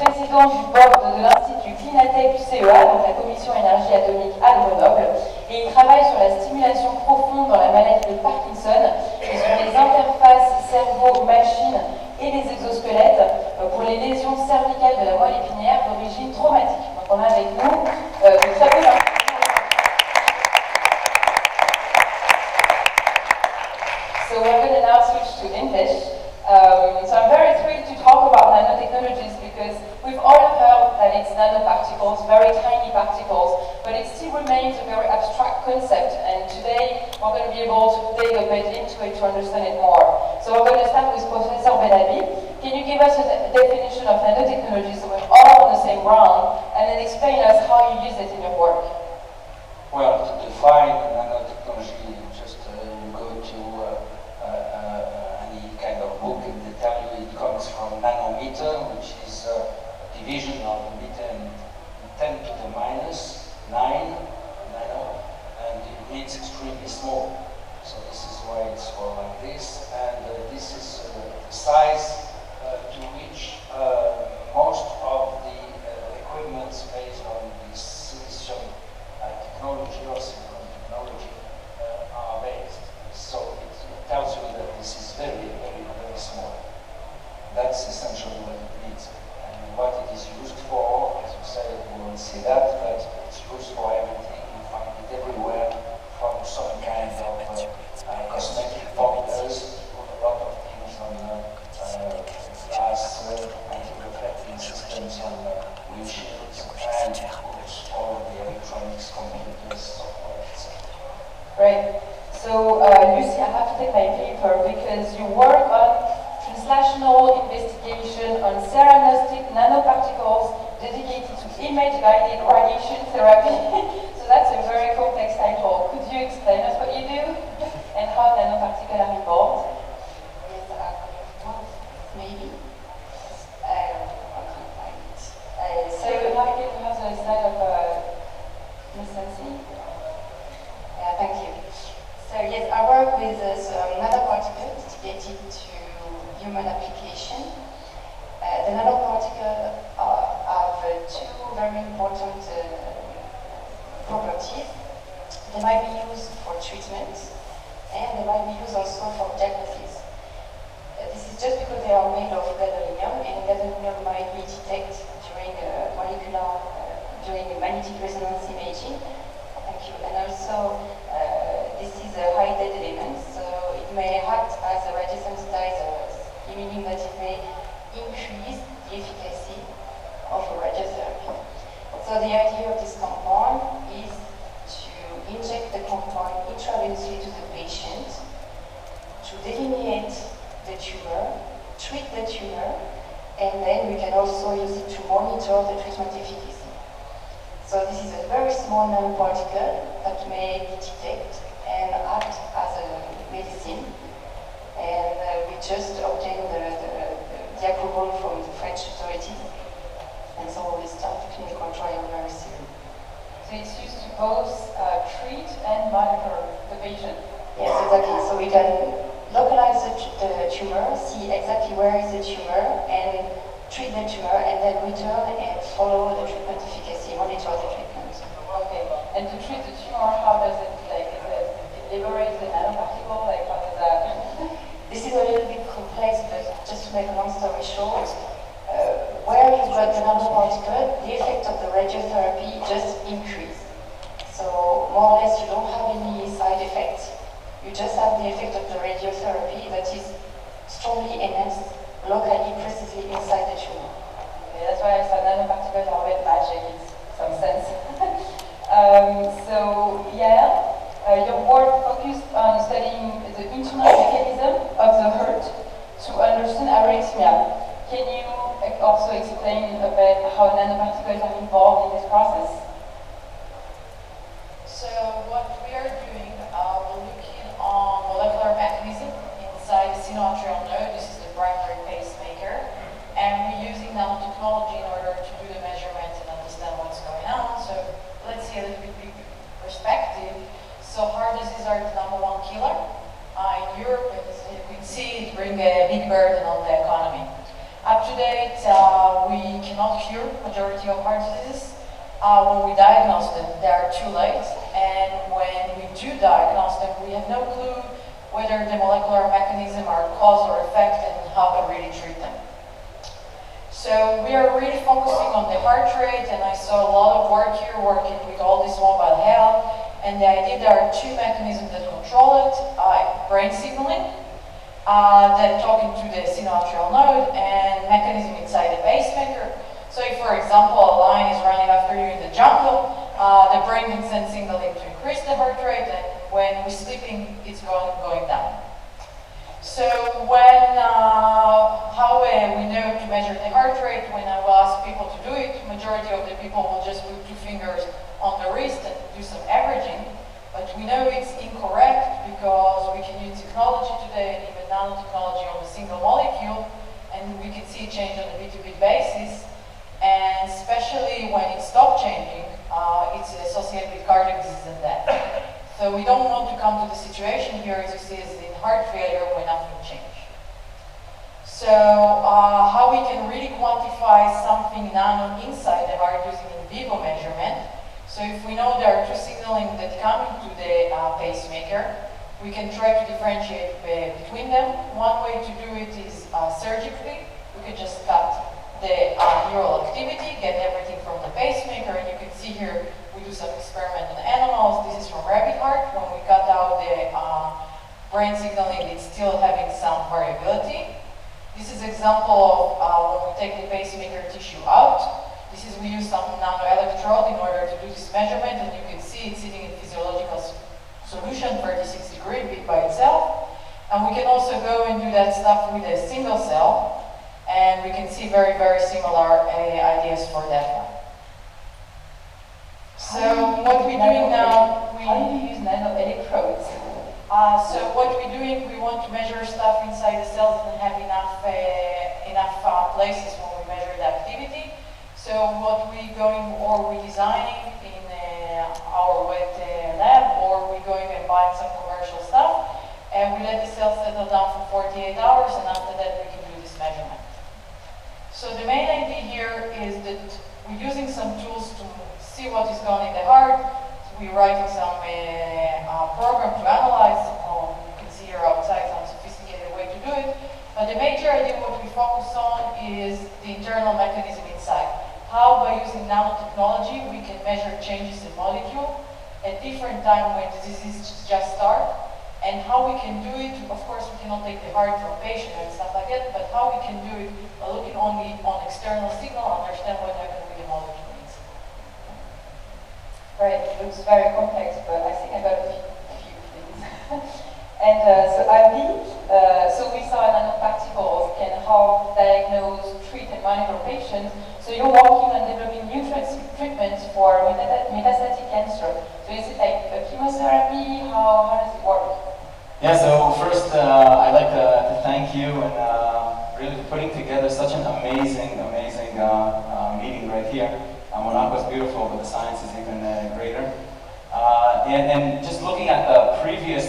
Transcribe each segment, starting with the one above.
président du board de l'Institut Nanotech du CEA, donc la Commission Énergie Atomique à Grenoble, et il travaille sur la stimulation profonde dans la maladie de Parkinson et sur les interfaces cerveau-machine et les exosquelettes pour les lésions cervicales de la moelle épinière d'origine traumatique. Donc on a avec nous de très peu d'informations. So we're going to now switch to English. So I'm very thrilled to talk about nanotechnologies because we've all heard that it's nanoparticles, very tiny particles, but it still remains a very abstract concept, and today we're going to be able to dig a bit into it to understand it more. So we're going to start with Professor Benabi. Can you give us a definition of nanotechnology so we're all on the same ground, and then explain us how you use it in your work? Well, to define nanotechnology, just you go to any kind of book and they tell you it comes from nanometer, which is a division of a meter in 10 to the minus 9 nano, and it means extremely small. So this is why it's called like this, and this is the size to which most of the equipment based on this silicium technology or silicon technology are based. So it tells you that this is very, very, very small. That's essentially what it means. And what it is used for, as you said, we won't see that, but it's used for everything. You find it everywhere, from some kind of cosmetic formulas, a lot of things on glass, anti-reflecting systems on windshields, and of course all of the electronics, computers, software, etc. Great. So, Lucy, I have to take my paper because you work on translational investigation on theranostic nanoparticles dedicated to image-guided radiation therapy. So that's a very complex title. Could you explain us what you do and how nanoparticles are involved? Yes, maybe. I can't find it. So you have the slide of Ms. Sensi? Yeah, thank you. So yes, I work with some nanoparticles dedicated to human application. The nanoparticles have two very important properties. They might be used for treatment, and they might be used also for diagnosis. This is just because they are made of gadolinium, and gadolinium might be detected during during magnetic resonance imaging. Thank you. And also, this is a high-dead element, so it may act as a radiosensitizer, meaning that it may increase the efficacy of a radiotherapy. So the idea of this compound is to inject the compound intravenously to the patient, to delineate the tumor, treat the tumor, and then we can also use it to monitor the treatment efficacy. So this is a very small nanoparticle that may detect and act as a medicine. And we just obtained the approval from the French authorities. And so we will start clinical trial very soon. So it's used to both treat and monitor the patient? Yes, exactly. So we can localize the tumor, see exactly where is the tumor, and treat the tumor, and then return and follow the treatment efficacy, monitor the treatment. Okay. And to treat the tumor, how does it, it liberates the nanoparticle? Like, how does that? This is a little bit complex, but just to make a long story short, where you've got the nanoparticle, the effect of the radiotherapy just increases. So more or less, you don't have any side effects. You just have the effect of the radiotherapy that is strongly enhanced locally, precisely inside the tumor. Okay, that's why I said nanoparticles are a bit magic in some sense. So, yeah, your work focused on studying the internal mechanism of the heart to understand arrhythmia. Can you also explain a bit how nanoparticles are involved in this process? So what we are doing, we're looking on molecular mechanism inside the sinoatrial node. This is the primary pacemaker, and we're using nanotechnology in order to do the measurements and understand what's going on. So let's see a little bit big perspective. So heart disease are the #1 killer in Europe, and as you can see, it brings a big burden on the economy. Up to date, we cannot cure majority of heart diseases. When we diagnose them, they are too late, and when we do diagnose them, we have no clue whether the molecular mechanism are cause or effect and how to really treat them. So we are really focusing on the heart rate, and I saw a lot of work here working with all this mobile health, and the idea there are two mechanisms that control it, brain signaling, that talking to the sinoatrial node, and mechanism inside the pacemaker. So if, for example, a lion is running after you in the jungle, the brain can send signaling to increase the heart rate, and when we're sleeping, it's going down. So how we know to measure the heart rate, when I will ask people to do it, majority of the people will just put 2 fingers on the wrist and do some averaging, but we know it's incorrect because we can use technology today, even nanotechnology on a single molecule, and we can see a change on a bit-to-bit basis. And especially when it stops changing, it's associated with cardiac disease and death. So we don't want to come to the situation here, as you see, as in heart failure when nothing changes. So how we can really quantify something nano inside the heart using in vivo measurement. So if we know there are 2 signaling that come into the pacemaker, we can try to differentiate between them. One way to do it is surgically. We could just cut the neural activity, get everything from the pacemaker, and you can see here we do some experiment on animals. This is from rabbit heart. When we cut out the brain signaling, it's still having some variability. This is example of when we take the pacemaker tissue out. This is we use some nanoelectrode in order to do this measurement, and you can see it's sitting in physiological solution, 36 degrees by itself. And we can also go and do that stuff with a single cell. And we can see very, very similar ideas for that one. So what we're doing now, How do you use nanoelectrodes? So what we're doing, we want to measure stuff inside the cells and have enough places when we measure the activity. So what we're going, or we're designing in our wet lab, or we're going and buying some commercial stuff, and we let the cells settle down for 48 hours, and after that we can do this measurement. So the main idea here is that we're using some tools to see what is going in the heart. We're writing some program to analyze. You can see here outside some sophisticated way to do it. But the major idea what we focus on is the internal mechanism inside. How by using nanotechnology we can measure changes in molecule at different time when the disease just starts. And how we can do it, of course we cannot take the heart from patient and stuff like that, but how we can do it by looking only on external signal, understand what happened with the molecule. Right, it looks very complex, but I think I got a few things. And so Abby, so we saw nanoparticles can help diagnose, treat, and monitor patients. So you're working on developing new treatments for metastatic cancer. So is it like a chemotherapy? How does it work? Yeah, so first I'd like to thank you and really for putting together such an amazing meeting right here. Monaco is beautiful, but the science is even greater. And just looking at the previous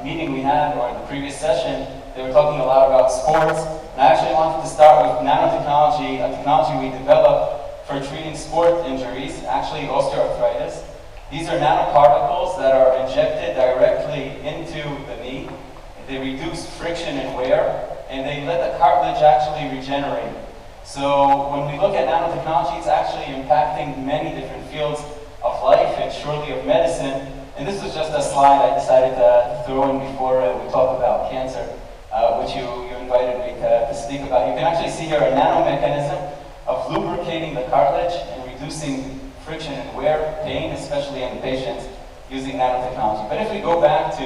meeting we had, or the previous session, they were talking a lot about sports. And I actually wanted to start with nanotechnology, a technology we developed for treating sport injuries, actually osteoarthritis. These are nanoparticles that are injected directly into the knee. They reduce friction and wear, and they let the cartilage actually regenerate. So when we look at nanotechnology, it's actually impacting many different fields of life and surely of medicine. And this was just a slide I decided to throw in before we talk about cancer, which you invited me to speak about. You can actually see here a nanomechanism of lubricating the cartilage and reducing friction and wear, pain, especially in patients using nanotechnology. But if we go back to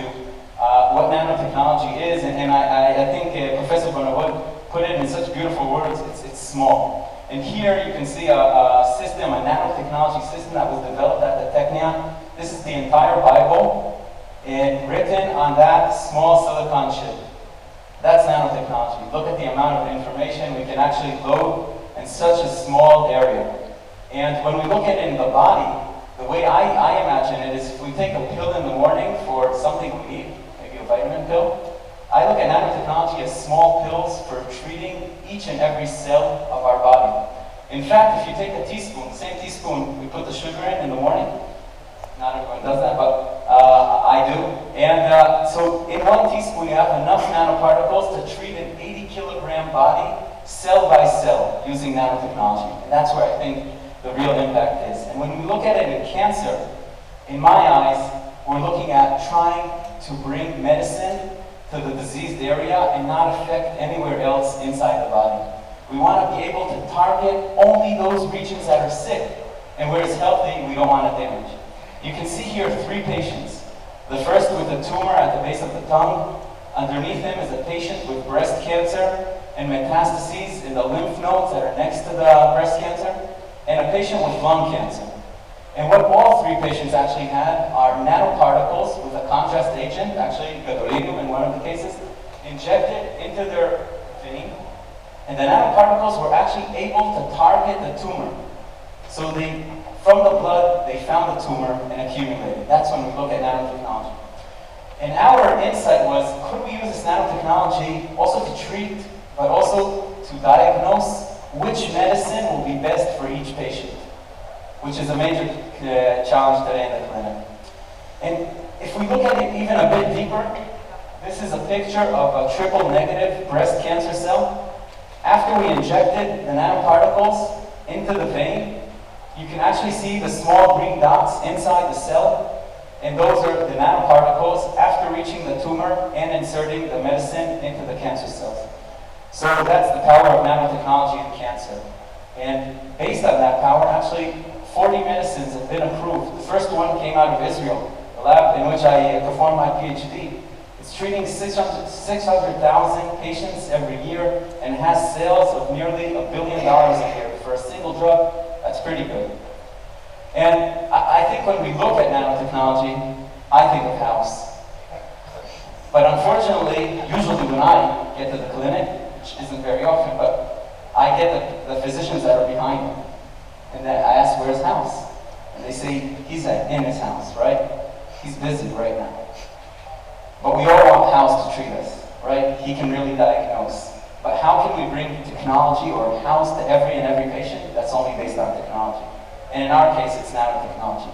what nanotechnology is, and I think Professor Bonnewood put it in such beautiful words, it's small. And here you can see a system, a nanotechnology system that was developed at the Technion. This is the entire Bible, and written on that small silicon chip. That's nanotechnology. Look at the amount of information we can actually load in such a small area. And when we look at it in the body, the way I imagine it is if we take a pill in the morning for something we need, maybe a vitamin pill, I look at nanotechnology as small pills for treating each and every cell of our body. In fact, if you take a teaspoon, the same teaspoon we put the sugar in the morning, not everyone does that, but I do. And so in 1 teaspoon, you have enough nanoparticles to treat an 80-kilogram body cell by cell using nanotechnology. And that's where I think the real impact is. And when we look at it in cancer, in my eyes, we're looking at trying to bring medicine to the diseased area and not affect anywhere else inside the body. We want to be able to target only those regions that are sick, and where it's healthy, we don't want to damage. You can see here 3 patients. The first with a tumor at the base of the tongue. Underneath him is a patient with breast cancer and metastases in the lymph nodes that are next to the breast cancer, and a patient with lung cancer. And what all 3 patients actually had are nanoparticles with a contrast agent, actually gadolinium in one of the cases, injected into their vein. And the nanoparticles were actually able to target the tumor. So from the blood, they found the tumor and accumulated. That's when we look at nanotechnology. And our insight was, could we use this nanotechnology also to treat, but also to diagnose which medicine will be best for each patient, which is a major challenge today in the clinic. And if we look at it even a bit deeper, this is a picture of a triple-negative breast cancer cell. After we injected the nanoparticles into the vein, you can actually see the small green dots inside the cell, and those are the nanoparticles after reaching the tumor and inserting the medicine into the cancer cells. So that's the power of nanotechnology in cancer. And based on that power, actually, 40 medicines have been approved. The first one came out of Israel, the lab in which I performed my PhD. It's treating 600,000 patients every year and has sales of nearly $1 billion a year. For a single drug, that's pretty good. And I think when we look at nanotechnology, I think of house. But unfortunately, usually when I get to the clinic, which isn't very often, but I get the physicians that are behind me. And then I ask, where's house? And they say, he's in his house, right? He's busy right now. But we all want house to treat us, right? He can really diagnose. But how can we bring technology or house to every patient? That's only based on technology. And in our case, it's nanotechnology.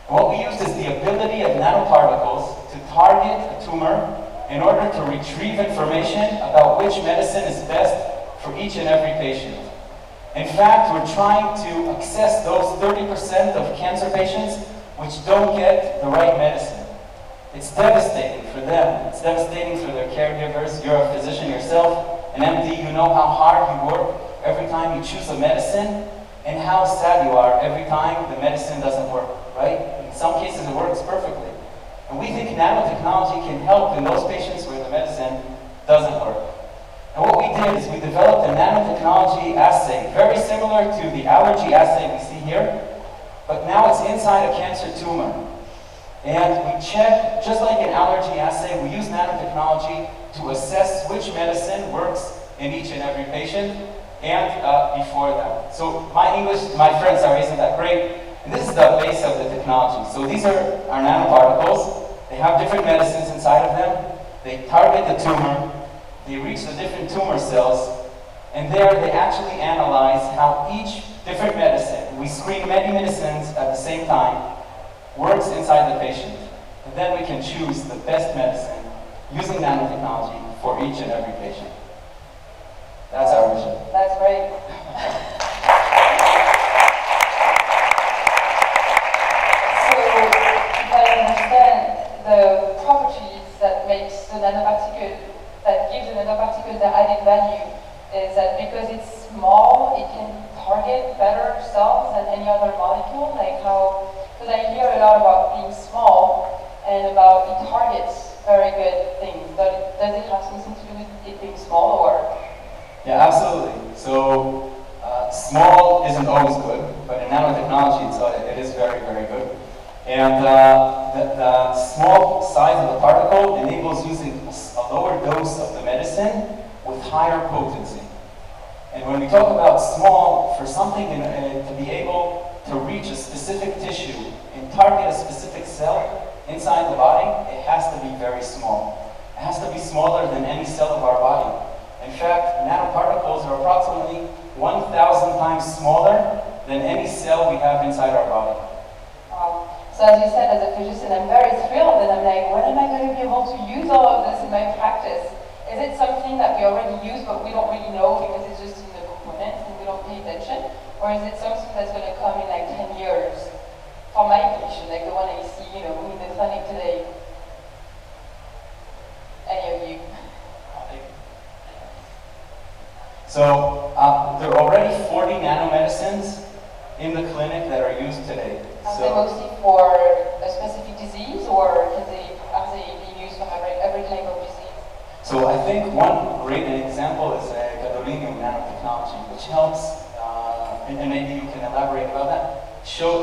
And what we use is the ability of nanoparticles to target a tumor in order to retrieve information about which medicine is best for each and every patient. In fact, we're trying to access those 30% of cancer patients which don't get the right medicine. It's devastating for them. It's devastating for their caregivers. You're a physician yourself, an MD, you know how hard you work every time you choose a medicine, and how sad you are every time the medicine doesn't work, right? In some cases it works perfectly. And we think nanotechnology can help in those patients where the medicine doesn't work. And what we did is we developed a nanotechnology assay, very similar to the allergy assay we see here, but now it's inside a cancer tumor. And we check, just like an allergy assay, we use nanotechnology to assess which medicine works in each and every patient and before that. So my English, my friends, isn't that great. And this is the base of the technology. So these are our nanoparticles. They have different medicines inside of them. They target the tumor. They reach the different tumor cells. And there they actually analyze how each different medicine, we screen many medicines at the same time, works inside the patient. And then we can choose the best medicine using nanotechnology for each and every patient. That's our vision. That's great. So, if I understand, the properties that makes the nanoparticle, that gives the nanoparticle the added value, is that because it's small, it can target better cells than any other molecule, like how, because I hear a lot about being small and about it targets very good things. Does it have something to do with it being small, or? Yeah, absolutely. So small isn't always good, but in nanotechnology, it is very, very good. And the small size of the particle enables using a lower dose of the medicine with higher potency. And when we talk about small, for something to be able to reach a specific tissue and target a specific cell inside the body, it has to be very small. It has to be smaller than any cell of our body. In fact, nanoparticles are approximately 1,000 times smaller than any cell we have inside our body. So as you said, as a physician, I'm very thrilled, and I'm like, when am I going to be able to use all of this in my practice? Is it something that we already use but we don't really know because it's just in the components and we don't pay attention? Or is it something that's going to come in like 10 years for my patient, like the one I see, in the clinic today? Any of you? So there are already 40 nanomedicines in the clinic that are used today. Are they mostly for a specific disease, or are they being used for every type of disease? So I think one great example is gadolinium nanotechnology, which helps, and maybe you can elaborate about that,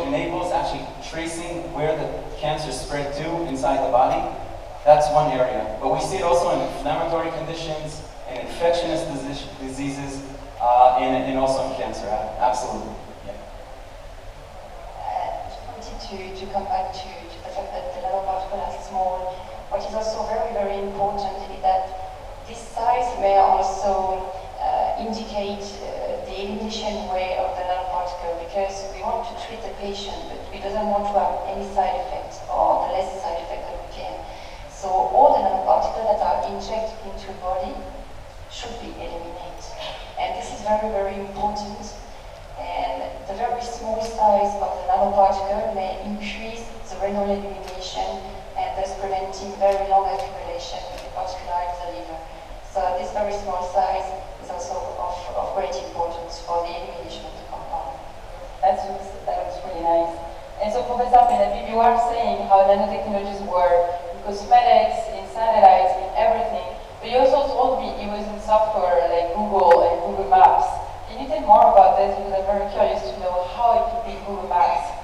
enables actually tracing where the cancer spread to inside the body. That's one area. But we see it also in inflammatory conditions, in infectious diseases, and also in cancer. Absolutely. To come back to the fact that the nanoparticles are small, what is also very, very important is that this size may also indicate the elimination way of the nanoparticle, because we want to treat the patient, but we don't want to have any side effects or the less side effect that we can. So all the nanoparticles that are injected into the body should be eliminated. And this is very, very important. And the very small size of the nanoparticle may increase the renal elimination and thus preventing very long accumulation, in particular in the liver. So this very small size is also of great importance for the elimination of the compound. That looks really nice. And so, Professor Benabi, you are saying how nanotechnologies work in cosmetics, in satellites, in everything, but you also told me it was in software like Google and Google Maps. Can you tell more about this, because I'm very curious to know how it could be Google Maps?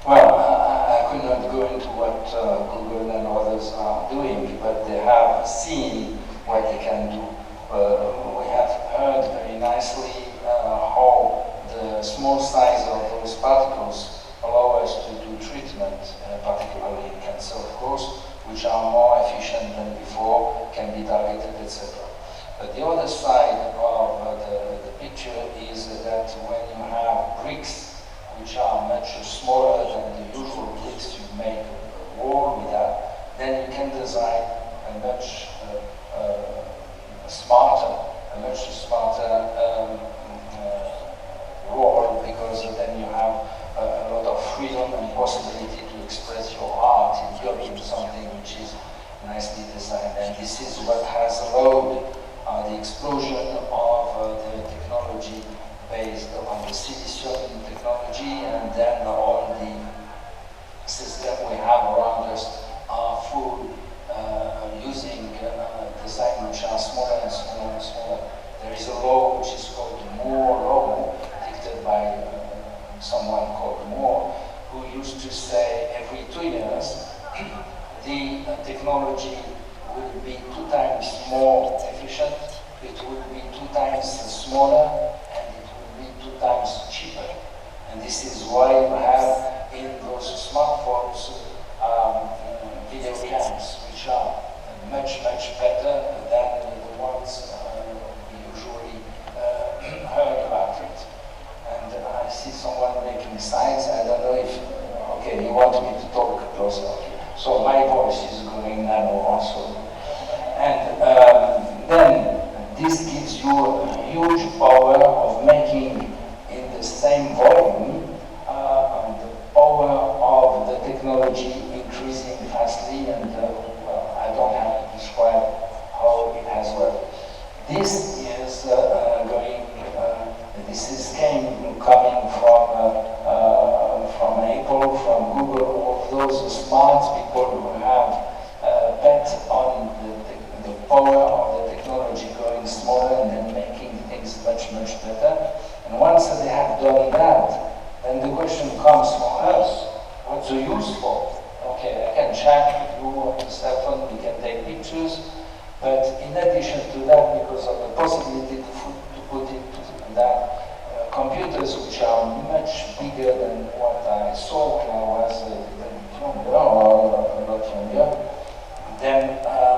Well, I could not go into what Google and others are doing, but they have seen what they can do. We have heard very nicely how the small size of those particles allow us to do treatment, particularly in cancer, of course, which are more efficient than before, can be targeted, etc. But the other side of the picture is that when you have bricks which are much smaller than the usual bricks you make a wall with that, then you can design a much smarter wall, because then you have a lot of freedom and possibility to express your art in building something which is nicely designed. And this is what has allowed the explosion of the technology based on the silicium technology, and then on the system we have around us are full using design which are smaller and smaller and smaller. There is a law which is called the Moore law, dictated by someone called Moore, who used to say every 2 years the technology will be 2 times more efficient, it will be 2 times smaller, and it will be 2 times cheaper. And this is why you have in those smartphones video cams, which are much, much better than the ones we usually heard about it. And I see someone making signs. I don't know if, okay, you want me to talk closer. So my voice is going nano also. And then this gives you a huge power of making in the same volume the power of the technology increasing fastly, and well, I don't have to describe how it has worked. This is coming from Apple, from Google, all of those smart people who have bet on the power of the technology going smaller and then making things much, much better. And once they have done that, then the question comes for us, what's the use for? Okay, I can chat with you on the cell phone, we can take pictures, but in addition to that, because of the possibility to put into that, computers which are much bigger than what I saw when I was younger, or a lot younger, then